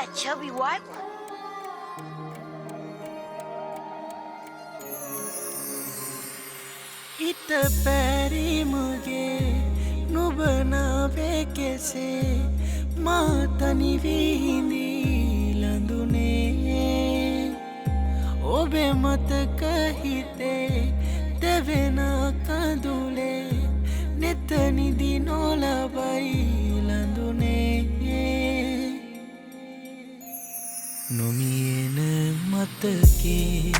that chubby white one? හිත පැරීමගේ නුබනාවේ කෙසේ මාතනි විහිඳී ලඳුනේ ඔබේ මතක හිතේ දෙවෙන කඳුලේ නෙතනිදි නොලබයි ලඳුනේ නොමියෙන මතකේ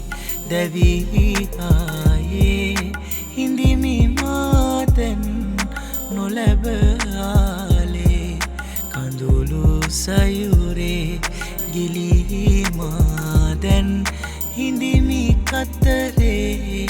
දැවී ආයේ හිඳිමි මාතන් නොලැබ ආලේ කඳුළු සයුරේ ගිලී මාදැන් හිඳිමි කතරේ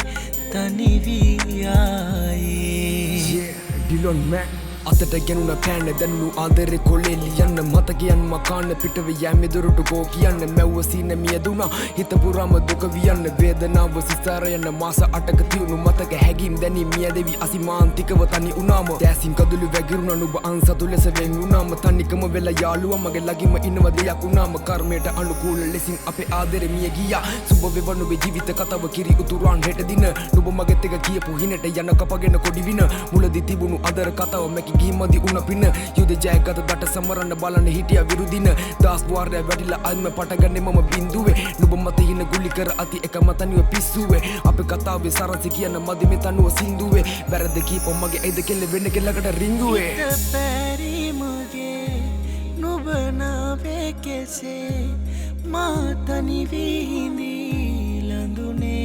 තනි වී ආයේ Dylan Mac අතට ගැනුණ පෑන දැනුණු ආදරේ කොලේ ලියන්න මතකයන් මකාන්න පිටව යෑමේ දොරට ගෝ කියන්න මැව්ව සීන මියදුණා හිත පුරාම දුක වියන්න වේදනාව සිසාර යන මාස 8ක තියුණු මතක හැගීම් දැනි මියදෙවි අසිමාන්තිකව තනි උනාම දැසින් කඳුළු වැගිරුණා නුඹ අන්සතු ලෙස වෙන් වුණාම තනිකම වෙලා යාළුවා මගේ ළඟින්ම ඉන්නව දෙයක් වුණාම කර්මයට අනුකූල ලෙසින් අපේ ආදරේ මිය ගියා සුබ වේවා නුඹේ ජීවිත කතාව කිරි උතුරන් හෙට දින නුඹ මගෙත් එක කියපු හිනට යන කපගෙන කොඩි වින මුලදී තිබුණු අදර කතාව මැකි ගිහිමදි උන පින යුද ජයගත දට සමරන්න බලන්න හිටියා විරුදින දාස් වාරය වැඩිලා අල්ම පටගන්නේ මම බින්දුවේ නුඹ මත හින ගුලි කර අති එකම තනිව පිස්සුවේ අපේ කතාවේ සරසි කියන මදි මේ තනුව සින්දුවේ වැරද්ද කීපො මගේ ඇයිද කෙල්ල වෙන්න කෙල්ලකට රිංගුවේ හිත පැරීමගේ නුඹ නාවේ කෙසේ මාතනි විහිඳී ලඳුනේ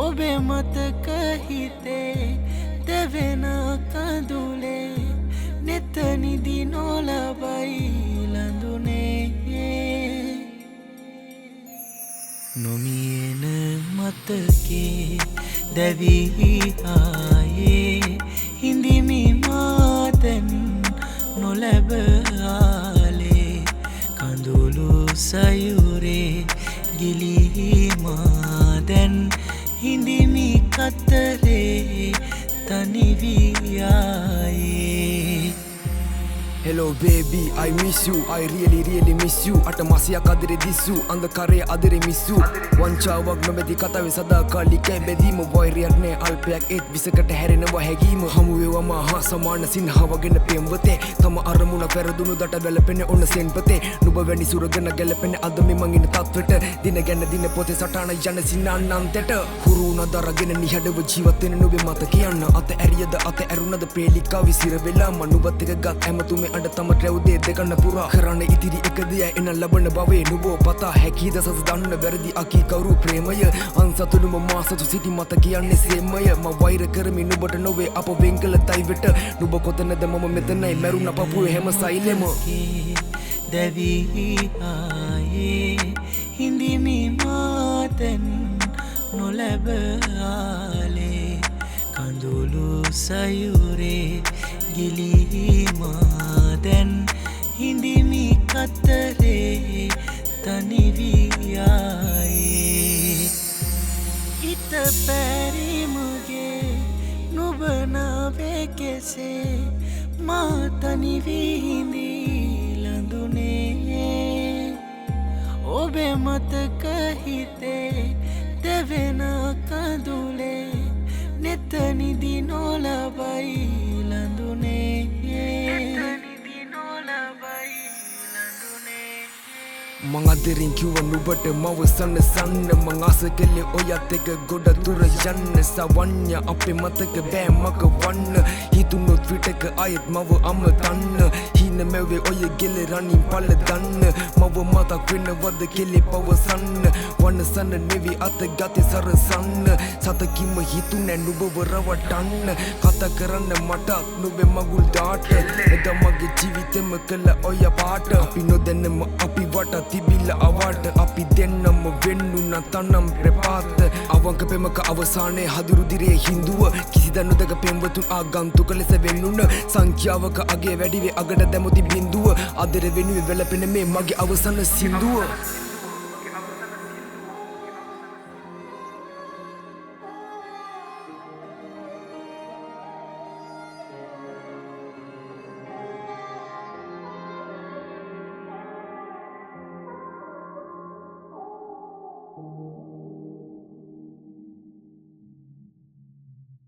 ඔබේ මතක හිතේ දෙවෙන කඳුලේ නෙතනිදි නොලබයි ලඳුනේ නොමියෙන මතකේ දැවී ආයේ හිඳිමි මාතන් නොලැබ ආලේ කඳුළු සයුරේ ගිලී මාදැන් හිඳිමි කතරේ තනි වී ආයේ Hello baby, I miss you, I really miss you අට මාසයක් අදරේ දිස්සු අන්ධකාරයේ අදරේ මිස්සු වංචාවක් නොමැති කතාවේ සදාකාලිකයි බෙදීම වෛරයක් නෑ අල්පයක් ඒත් විසකට හැරෙනවා හැගීම හමු වේවා මහා සමාන සිනහවගෙන පෙම්වතේ තම අරමුණ පෙරදුණු දට වැළපෙන ඔන්න සෙන්පතේ නුඹ වැනි සුරගෙන ගැලපෙන අද මේ මං ඉන්න තත්වෙට දින ගැන දින පොතේ සටහන යන සිනාන්නන්තෙට හුරුුණ දරගෙන නිහඬව ජීවත් වෙන නුඹේ මත කියන්න අත ඇරියද අත ඇරුණද ප්‍රේලිකා විසිර වෙලා මනුබත් එක ගත් ඇමතුමේ අඩ තම රැව්දේ දෙකන්න පුරා කරන්න ඉතිරි එක දෙය එන ලබන බවේ නුබෝ පතා හැකීද සස දන්න වැරදි අකී කවුරු ප්‍රේමය අන්සතුනුම මාසතු සිටි මත කියන්නේ සේමය ම වෛර කරමි නුබට නොවේ අප වෙන් කළ තයිවෙට නුබ කොතැනද මම මෙතනයි මැරුණ පපුවේ හැම සයිලෙම දැවී ආයේ හිඳිමි මාතන් නොලැබ ආලේ කඳුළු සයුරේ ගිලී මාදැන් හිඳිමි කතරේ තනි වී ආයේ හිත පැරීමගේ නුඹ නාවේ කෙසේ මාතනි විහිඳී ලඳුනේ ඔබේ මතක හිතේ දෙවෙන කඳුලේ නෙතනිදි නොලබයි ලඳුනේ නෙතනිදි නොලබයි ලඳුනේ මං අදරින් කිව්ව නුඹට මව සන්න සන්න මං ආස කළේ ඔයත් එක ගොඩ දුර යන්න සවන්‍ය අපේ මතක බෑ මක වන්න හිතුනොත් විටක අයත් මව අමතන්න හින මැවේ ඔය ගෙලේ රනින් පල දන්න මව මතක් වෙනවද කෙලේ පවසන්න වනසන්න නෙවි අත ගතේ සරසන්න සතකින්ම හිතුනෑ නුඹව රවටන්න කතා කරන්න මටත් නුඹේ මගුල් දාට එදා මගේ ජීවිතෙම කළ ඔය පාට අපි නොදැනම අපි වට තිබිල්ල අවාට අපි දෙන්නම වෙන්නුන තනම් ප්‍රපාත අවංක පෙමක අවසානයේ හදුරුදිරේ හින්දුව කිසිද නොදක පෙම්වතුන් ආගන්තුක ලෙස වෙන්නුන සංඛ්‍යාවක අගේ වැඩිවේ අගට දැමුති බින්දුව අදර වෙනුවෙන් වැළපෙන මේ මගේ අවසන සින්දුව